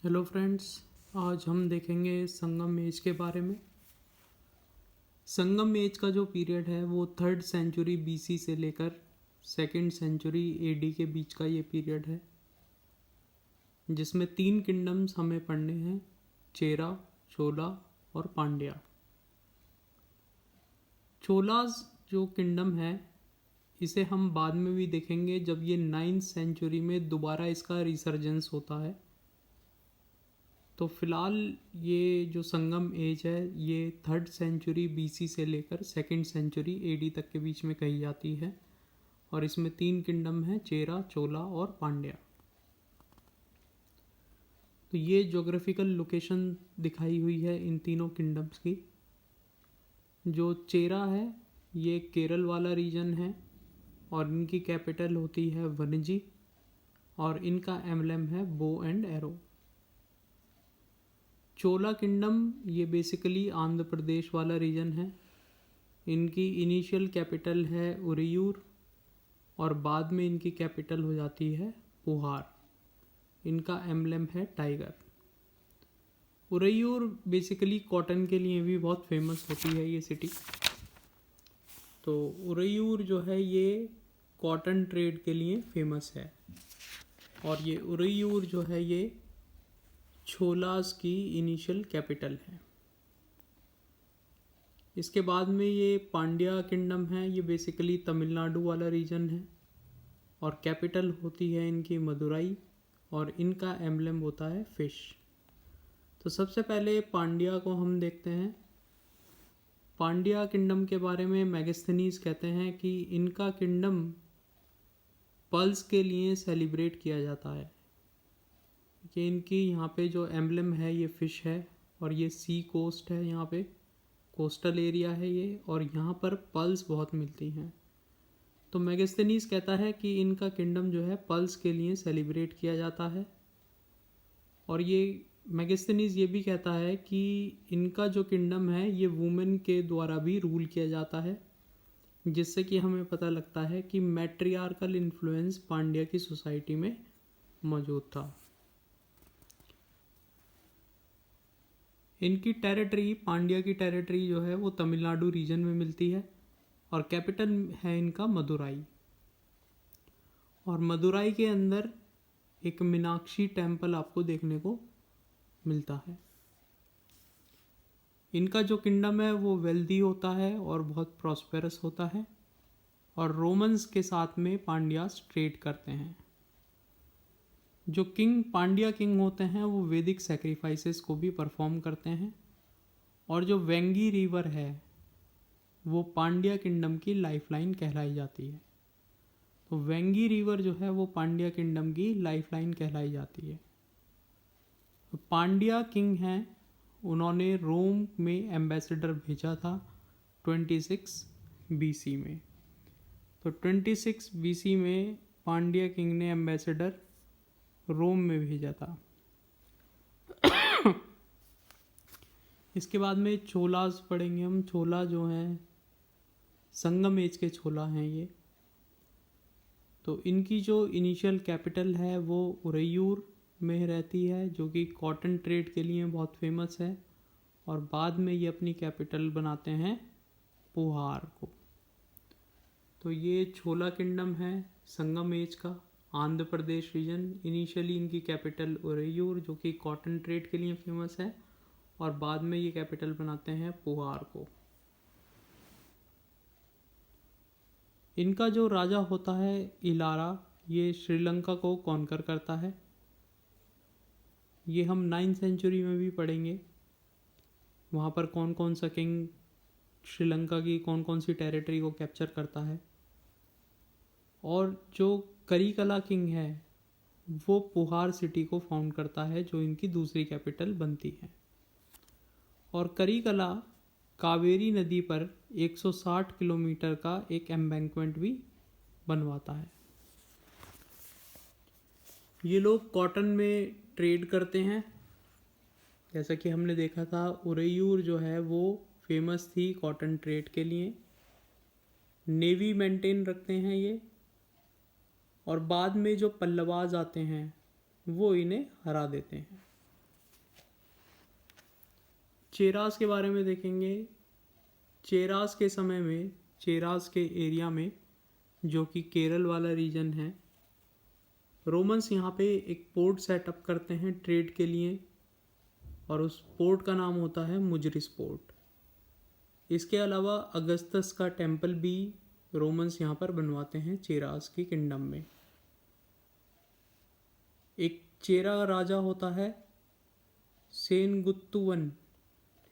Hello friends, आज हम देखेंगे संगम एज के बारे में। संगम एज का जो पीरियड है वो 3rd सेंचुरी बीसी से लेकर 2nd सेंचुरी एडी के बीच का ये पीरियड है, जिसमें 3 किंगडम्स हमें पढ़ने हैं: चेरा, चोला और पांड्या। चोलाज जो किंगडम है इसे हम बाद में भी देखेंगे जब ये 9th सेंचुरी में दोबारा इसका रिसर्जेंस होता है। तो फिलहाल ये जो संगम एज है ये 3rd सेंचुरी बीसी से लेकर 2nd सेंचुरी एडी तक के बीच में कही जाती है, और इसमें 3 किंगडम हैं: चेरा, चोला और पांड्या। तो ये ज्योग्राफिकल लोकेशन दिखाई हुई है इन तीनों किंगडम्स की। जो चेरा है ये केरल वाला रीजन है और इनकी कैपिटल होती है वनजी, और इनका एम्बलम है bow and arrow. Chola kingdom ये बेसिकली आंध्र प्रदेश वाला रीजन है। इनकी इनिशियल कैपिटल है उरेयूर और बाद में इनकी कैपिटल हो जाती है पुहार। इनका एम्बलम है टाइगर। उरेयूर बेसिकली कॉटन के लिए भी बहुत फेमस होती है ये सिटी। तो उरेयूर जो है ये कॉटन ट्रेड के लिए फेमस है, और ये उरेयूर जो है ये छोलास की इनिशियल कैपिटल है। इसके बाद में ये पांड्या किंगडम है, ये बेसिकली तमिलनाडु वाला रीजन है और कैपिटल होती है इनकी मदुराई, और इनका एम्बलम होता है फिश। तो सबसे पहले पांड्या को हम देखते हैं। पांड्या किंगडम के बारे में मैगस्थनीज कहते हैं कि इनका किंगडम पल्स के लिए सेलिब्रेट किया जाता है कि इनकी यहाँ पे जो एम्बलम है ये फ़िश है, और ये सी कोस्ट है, यहाँ पे कोस्टल एरिया है ये, और यहाँ पर पल्स बहुत मिलती हैं। तो मैगस्थनीज कहता है कि इनका किंगडम जो है पल्स के लिए सेलिब्रेट किया जाता है। और ये मैगस्थनीज ये भी कहता है कि इनका जो किंगडम है ये वुमेन के द्वारा भी रूल किया जाता है, जिससे कि हमें पता लगता है कि मैट्रियार्कल इन्फ्लुएंस पांड्या की सोसाइटी में मौजूद था। इनकी टेरिटरी, पांड्या की टेरिटरी जो है वो तमिलनाडु रीजन में मिलती है, और कैपिटल है इनका मदुराई। और मदुराई के अंदर एक मीनाक्षी टेम्पल आपको देखने को मिलता है। इनका जो किंगडम है वो वेल्दी होता है और बहुत प्रॉस्पेरस होता है, और रोमन्स के साथ में पांड्यास ट्रेड करते हैं। जो पांड्या किंग होते हैं वो वैदिक सेक्रीफाइसेस को भी परफॉर्म करते हैं, और जो वेंगी रिवर है वो पांड्या किंगडम की लाइफलाइन कहलाई जाती है। तो वेंगी रिवर जो है वो पांड्या किंगडम की लाइफलाइन कहलाई जाती है। तो पांड्या किंग हैं, उन्होंने रोम में एम्बेसडर भेजा था 26 बीसी में। तो 26 बीसी में पांड्या किंग ने एम्बेसडर रोम में भेजा था। इसके बाद में चोलास पढ़ेंगे हम। चोला जो हैं संगम एज के चोला हैं ये। तो इनकी जो इनिशियल कैपिटल है वो उरेयूर में रहती है, जो कि कॉटन ट्रेड के लिए बहुत फेमस है, और बाद में ये अपनी कैपिटल बनाते हैं पुहार को। तो ये छोला किंगडम है संगम एज का, आंध्र प्रदेश रीजन। इनिशियली इनकी कैपिटल उरेयूर जो कि कॉटन ट्रेड के लिए फेमस है, और बाद में ये कैपिटल बनाते हैं पुहार को। इनका जो राजा होता है इलारा, ये श्रीलंका को कॉन्कर करता है। ये हम 9th सेंचुरी में भी पढ़ेंगे, वहाँ पर कौन कौन सा किंग श्रीलंका की कौन कौन सी टेरिटरी को कैप्चर करता है। और जो करिकला किंग है वो पुहार सिटी को फाउंड करता है, जो इनकी दूसरी कैपिटल बनती है। और करिकला कावेरी नदी पर 160 किलोमीटर का एक एम्बैंकमेंट भी बनवाता है। ये लोग कॉटन में ट्रेड करते हैं। जैसा कि हमने देखा था उरेयूर जो है वो फेमस थी कॉटन ट्रेड के लिए। नेवी मेंटेन रखते हैं ये, और बाद में जो पल्लवाज आते हैं वो इन्हें हरा देते हैं। चेरास के बारे में देखेंगे। चेरास के समय में, चेरास के एरिया में, जो कि केरल वाला रीजन है, रोमन्स यहाँ पे एक पोर्ट सेटअप करते हैं ट्रेड के लिए, और उस पोर्ट का नाम होता है मुजरिस पोर्ट। इसके अलावा अगस्तस का टेम्पल भी रोमन्स यहाँ पर बनवाते हैं चेरास की किंगडम में। एक चेरा राजा होता है सेनगुत्तुवन,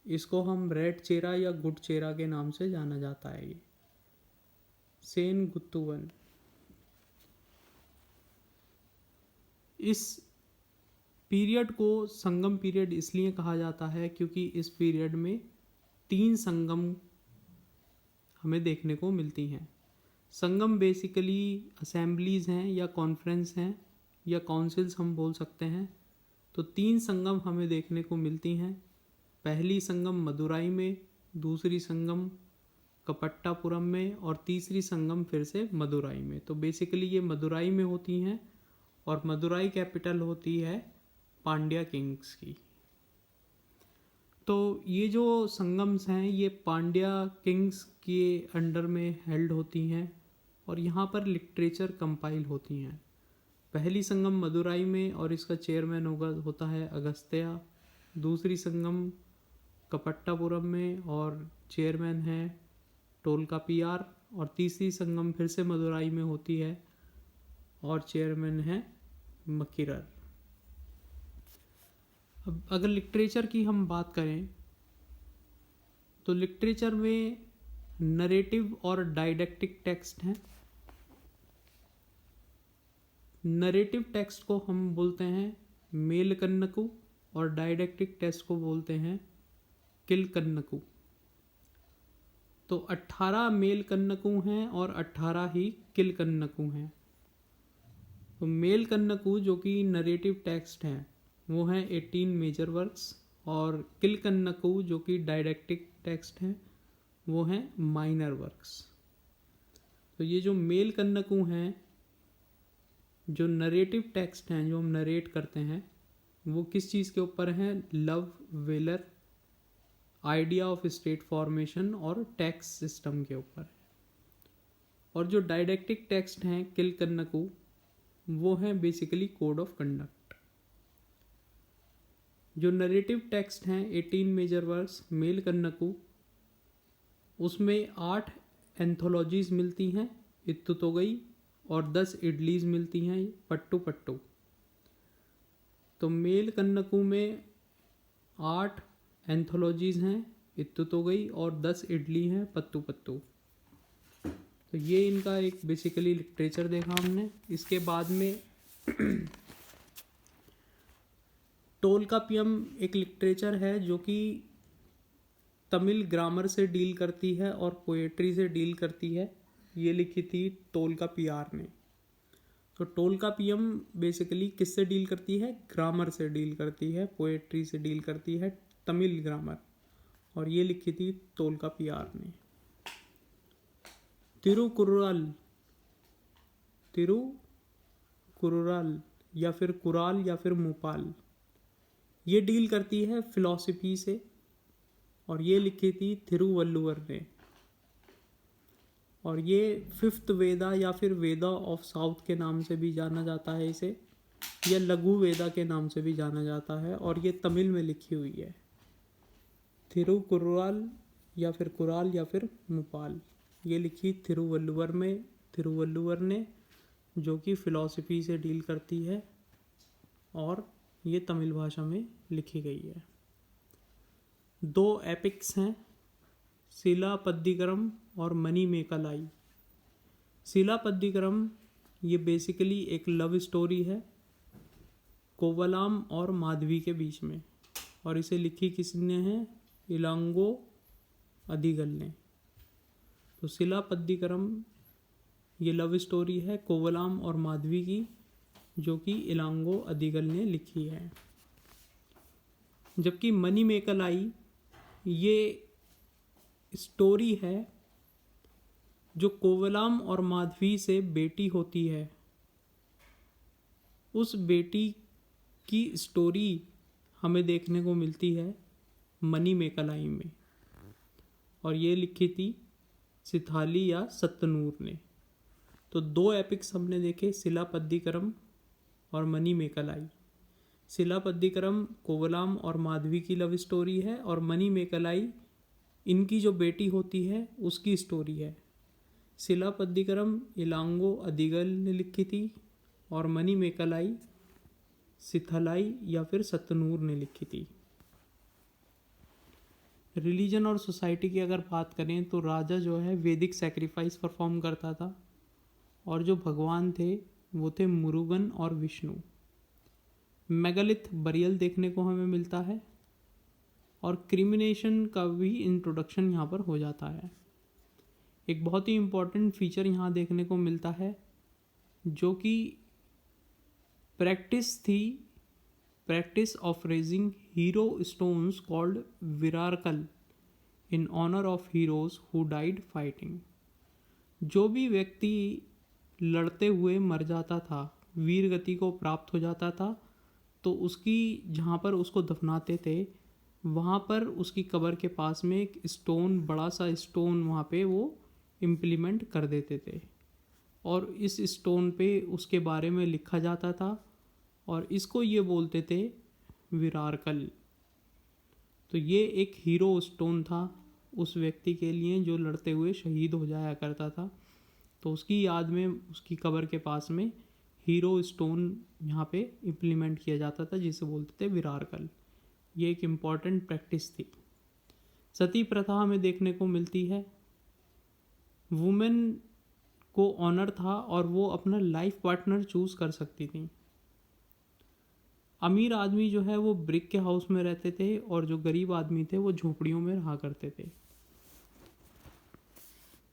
इसको हम रेड चेरा या गुड चेरा के नाम से जाना जाता है। ये सेनगुत्तुवन। इस पीरियड को संगम पीरियड इसलिए कहा जाता है क्योंकि इस पीरियड में 3 संगम हमें देखने को मिलती हैं। संगम बेसिकली असेंबलीज हैं या कॉन्फ्रेंस हैं या काउंसिल्स हम बोल सकते हैं। तो 3 संगम हमें देखने को मिलती हैं। पहली संगम मदुराई में, दूसरी संगम कपट्टापुरम में, और तीसरी संगम फिर से मदुराई में। तो बेसिकली ये मदुराई में होती हैं, और मदुराई कैपिटल होती है पांड्या किंग्स की। तो ये जो संगम्स हैं ये पांड्या किंग्स के अंडर में हेल्ड होती हैं, और यहाँ पर लिटरेचर कंपाइल होती हैं। पहली संगम मदुराई में, और इसका चेयरमैन होता है अगस्त्या। दूसरी संगम कपट्टापुरम में, और चेयरमैन है टोलकापियार। और तीसरी संगम फिर से मदुराई में होती है, और चेयरमैन है मकिरर। अब अगर लिटरेचर की हम बात करें तो लिटरेचर में नरेटिव और डायडेक्टिक टेक्स्ट हैं। नरेटिव टेक्स्ट को हम बोलते हैं मेलकन्नकु, और डायडेक्टिक टेक्स्ट को बोलते हैं किलकन्नकु। तो 18 मेलकन्नकु हैं और 18 ही किलकन्नकु हैं। तो मेलकन्नकु जो कि नरेटिव टेक्स्ट हैं वो हैं 18 मेजर वर्क्स, और किलकन्नकु जो कि डायडेक्टिक टेक्स्ट हैं वो हैं माइनर वर्क्स। तो ये जो मेलकन्नकु हैं, जो नरेटिव टेक्स्ट हैं, जो हम नरेट करते हैं, वो किस चीज़ के ऊपर हैं? लव, वेलर, आइडिया ऑफ स्टेट फॉर्मेशन और टैक्स सिस्टम के ऊपर है। और जो डायडेक्टिक टेक्स्ट हैं किलकन्नकु, वो हैं बेसिकली कोड ऑफ कंडक्ट। जो नरेटिव टेक्स्ट हैं 18 मेजर वर्क्स मेलकन्नकु, उसमें 8 एंथोलॉजीज मिलती हैं इत्तुतोगई, और 10 इडलीज मिलती हैं पट्टू पट्टू। तो मेलकन्नकु में 8 एंथोलॉजीज हैं इत्तुतोगई, और 10 इडली हैं पत्तू पत्तू। तो ये इनका एक बेसिकली लिटरेचर देखा हमने। इसके बाद में टोलकापियम एक लिटरेचर है जो कि तमिल ग्रामर से डील करती है और पोएट्री से डील करती है। ये लिखी थी टोलकापियार ने। तो टोलकापियम बेसिकली किससे डील करती है? ग्रामर से डील करती है, पोएट्री से डील करती है, तमिल ग्रामर। और ये लिखी थी टोलकापियार ने। तिरुकुराल या फिर कुराल या फिर मुपाल, ये डील करती है फिलॉसफी से, और ये लिखी थी थिरुवल्लुवर ने। और ये 5th वेदा या फिर वेदा ऑफ साउथ के नाम से भी जाना जाता है इसे, या लघु वेदा के नाम से भी जाना जाता है, और ये तमिल में लिखी हुई है। थिरुकुराल या फिर कुराल या फिर मुपाल, ये लिखी थिरुवल्लुवर ने, जो कि फ़िलॉसफी से डील करती है, और ये तमिल भाषा में लिखी गई है। 2 एपिक्स हैं, शिलापद्दिकरम और मणिमेकालाई। शिलापद्दिकरम ये बेसिकली एक लव स्टोरी है कोवलाम और माधवी के बीच में, और इसे लिखी किसने है? इलांगो अदिगल ने। तो शिलापद्दिकरम ये लव स्टोरी है कोवलाम और माधवी की, जो कि इलांगो अदिगल ने लिखी है। जबकि मणिमेकालाई ये स्टोरी है जो कोवलाम और माधवी से बेटी होती है, उस बेटी की स्टोरी हमें देखने को मिलती है मणिमेकलाई में, और ये लिखी थी सिथाली या सत्तनूर ने। तो दो एपिक्स हमने देखे, शिलापद्दिकरम और मणिमेकलाई। शिलापद्दिकरम कोवलाम और माधवी की लव स्टोरी है, और मणिमेकलाई इनकी जो बेटी होती है उसकी स्टोरी है। शिलापद्दिकरम इलांगो अदिगल ने लिखी थी, और मणिमेकलाई सिथलाई या फिर सत्तनूर ने लिखी थी। रिलीजन और सोसाइटी की अगर बात करें तो राजा जो है वैदिक सैक्रिफाइस परफॉर्म करता था, और जो भगवान थे वो थे मुरुगन और विष्णु। मेगालिथ बरियल देखने को हमें मिलता है, और क्रिमिनेशन का भी इंट्रोडक्शन यहाँ पर हो जाता है। एक बहुत ही इम्पॉर्टेंट फीचर यहाँ देखने को मिलता है जो कि प्रैक्टिस थी, practice of raising hero stones called virakal in honour of heroes who died fighting. जो भी व्यक्ति लड़ते हुए मर जाता था, वीर गति को प्राप्त हो जाता था, तो उसकी जहाँ पर उसको दफनाते थे वहाँ पर उसकी कब्र के पास में एक स्टोन, बड़ा सा स्टोन वहाँ पे वो इम्प्लीमेंट कर देते थे, और इस स्टोन पे उसके बारे में लिखा जाता था, और इसको ये बोलते थे विरारकल। तो ये एक हीरो स्टोन था उस व्यक्ति के लिए जो लड़ते हुए शहीद हो जाया करता था। तो उसकी याद में उसकी कब्र के पास में हीरो स्टोन यहाँ पे इम्प्लीमेंट किया जाता था, जिसे बोलते थे विरारकल। ये एक इम्पॉर्टेंट प्रैक्टिस थी। सती प्रथा हमें देखने को मिलती है। वुमेन को ऑनर था और वो अपना लाइफ पार्टनर चूज कर सकती थी। अमीर आदमी जो है वो ब्रिक के हाउस में रहते थे, और जो गरीब आदमी थे वो झोपड़ियों में रहा करते थे।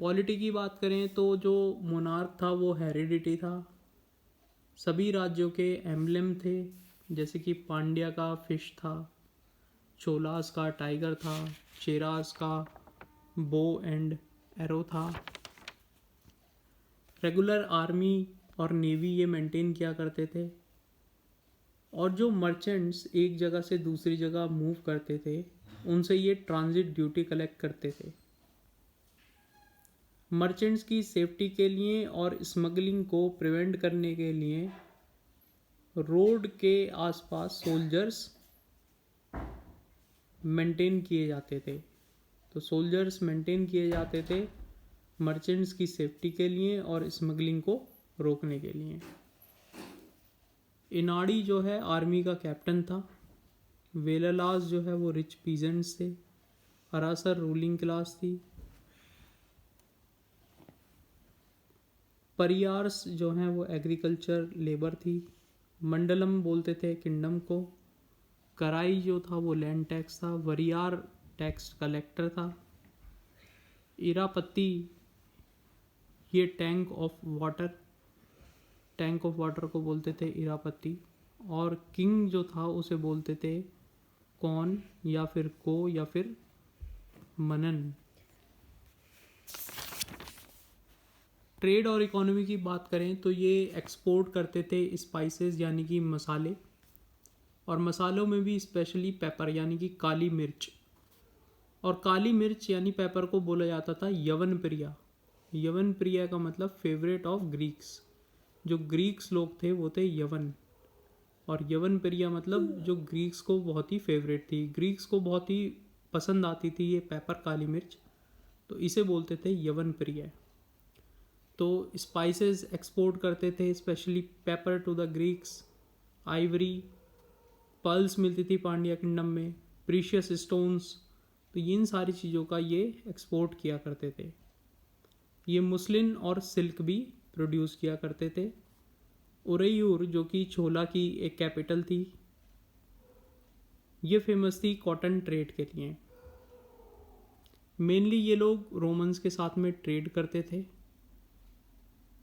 पॉलिटी की बात करें तो जो मोनार्क था वो हेरिडिटी था। सभी राज्यों के एम्बलम थे, जैसे कि पांड्या का फिश था, चोलास का टाइगर था, चेरास का बो एंड एरो था। रेगुलर आर्मी और नेवी ये मेंटेन किया करते थे, और जो मर्चेंट्स एक जगह से दूसरी जगह मूव करते थे उनसे ये ट्रांजिट ड्यूटी कलेक्ट करते थे। मर्चेंट्स की सेफ्टी के लिए और स्मगलिंग को प्रिवेंट करने के लिए रोड के आसपास सोल्जर्स मेंटेन किए जाते थे। तो सोल्जर्स मेंटेन किए जाते थे मर्चेंट्स की सेफ्टी के लिए और स्मगलिंग को रोकने के लिए। इनाड़ी जो है आर्मी का कैप्टन था। वेलालास जो है वो रिच पीजेंट्स थे। अरासर रूलिंग क्लास थी। परियार्स जो हैं वो एग्रीकल्चर लेबर थी। मंडलम बोलते थे किंगडम को। कराई जो था वो लैंड टैक्स था। वरियार टैक्स कलेक्टर था। इरापत्ती ये टैंक ऑफ वाटर को बोलते थे इरापत्ती। और किंग जो था उसे बोलते थे कौन या फिर को या फिर मनन। ट्रेड और इकोनॉमी की बात करें तो ये एक्सपोर्ट करते थे स्पाइसेस यानी कि मसाले, और मसालों में भी स्पेशली पेपर यानी कि काली मिर्च। और काली मिर्च यानी पेपर को बोला जाता था यवन प्रिया। यवन प्रिया का मतलब फेवरेट ऑफ ग्रीक्स। जो ग्रीक्स लोग थे वो थे यवन, और यवन प्रिया मतलब जो ग्रीक्स को बहुत ही फेवरेट थी। ग्रीक्स को बहुत ही पसंद आती थी ये पेपर काली मिर्च, तो इसे बोलते थे यवन प्रिया। तो स्पाइसेस एक्सपोर्ट करते थे, specially paper two the Greeks. Ivory, pearls मिलती थी पांड्या किंगडम में, प्रीशियस स्टोन्स, तो इन सारी चीज़ों का ये एक्सपोर्ट किया करते थे। ये मुस्लिन और सिल्क भी प्रोड्यूस किया करते थे। उरैयूर जो कि छोला की एक कैपिटल थी, ये फेमस थी कॉटन ट्रेड के लिए। मेनली ये लोग रोमन्स के साथ में ट्रेड करते थे।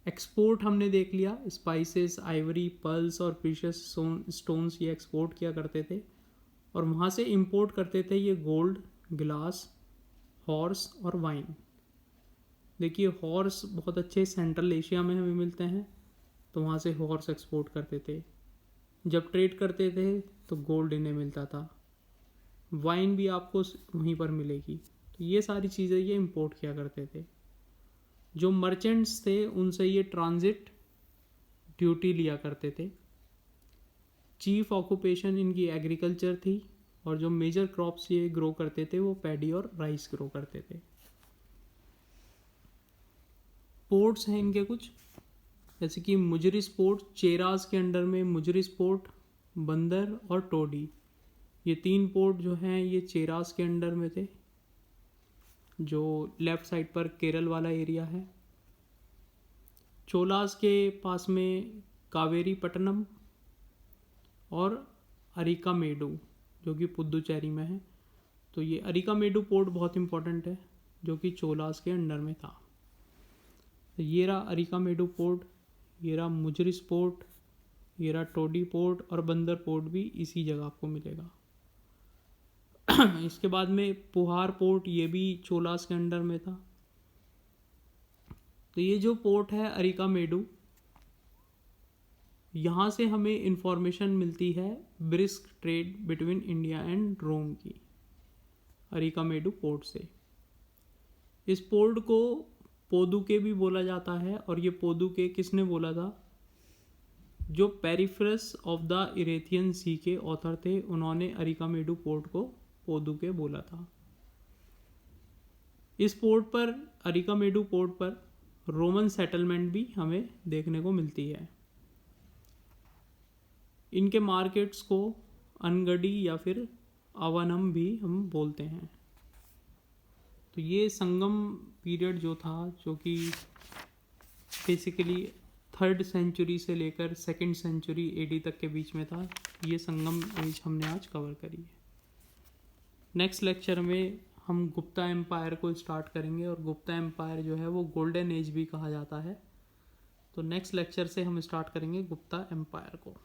एक्सपोर्ट हमने देख लिया, स्पाइसेस, आइवरी, पर्ल्स और प्रीशियस स्टोन्स ये एक्सपोर्ट किया करते थे। और वहाँ से इंपोर्ट करते थे ये गोल्ड, ग्लास, हॉर्स और वाइन। देखिए हॉर्स बहुत अच्छे सेंट्रल एशिया में हमें मिलते हैं, तो वहाँ से हॉर्स एक्सपोर्ट करते थे। जब ट्रेड करते थे तो गोल्ड इन्हें मिलता था। वाइन भी आपको वहीं पर मिलेगी। तो ये सारी चीज़ें ये इंपोर्ट किया करते थे। जो मर्चेंट्स थे उनसे ये ट्रांजिट ड्यूटी लिया करते थे। चीफ ऑक्यूपेशन इनकी एग्रीकल्चर थी और जो मेजर क्रॉप्स ये ग्रो करते थे वो पैडी और राइस ग्रो करते थे। पोर्ट्स हैं इनके कुछ, जैसे कि मुजरिस पोर्ट, चेराज के अंडर में मुजरिस पोर्ट, बंदर और टोडी, ये 3 पोर्ट जो हैं ये चेराज के अंडर में थे, जो लेफ़्ट साइड पर केरल वाला एरिया है। चोलास के पास में कावेरी पट्टनम और अरिकामेडू जो कि पुदुचेरी में है। तो ये अरिकामेडू पोर्ट बहुत इंपॉर्टेंट है जो कि चोलास के अंडर में था। तो ये रहा अरिकामेडू पोर्ट, ये रहा मुजरिस पोर्ट, ये रहा टोडी पोर्ट और बंदर पोर्ट भी इसी जगह आपको मिलेगा। इसके बाद में पुहार पोर्ट, ये भी चोलास के अंडर में था। तो ये जो पोर्ट है अरिकामेडू, यहाँ से हमें इंफॉर्मेशन मिलती है brisk trade between India and Rome की, अरिकामेडू पोर्ट से। इस पोर्ट को पोदुके भी बोला जाता है और ये पोदुके किसने बोला था? जो पेरिफेरस ऑफ द इरेथियन सी के ऑथर थे, उन्होंने अरिकामेडू पोर्ट को पोदुके बोला था। इस पोर्ट पर, अरिकामेडू पोर्ट पर रोमन सेटलमेंट भी हमें देखने को मिलती है। इनके मार्केट्स को अनगढ़ी या फिर अवनम भी हम बोलते हैं। तो ये संगम पीरियड जो था, जो कि बेसिकली 3rd सेंचुरी से लेकर 2nd सेंचुरी एडी तक के बीच में था, ये संगम एज हमने आज कवर करी है। नेक्स्ट लेक्चर में हम गुप्ता एम्पायर को स्टार्ट करेंगे और गुप्ता एम्पायर जो है वो गोल्डन एज भी कहा जाता है। तो नेक्स्ट लेक्चर से हम स्टार्ट करेंगे गुप्ता एम्पायर को।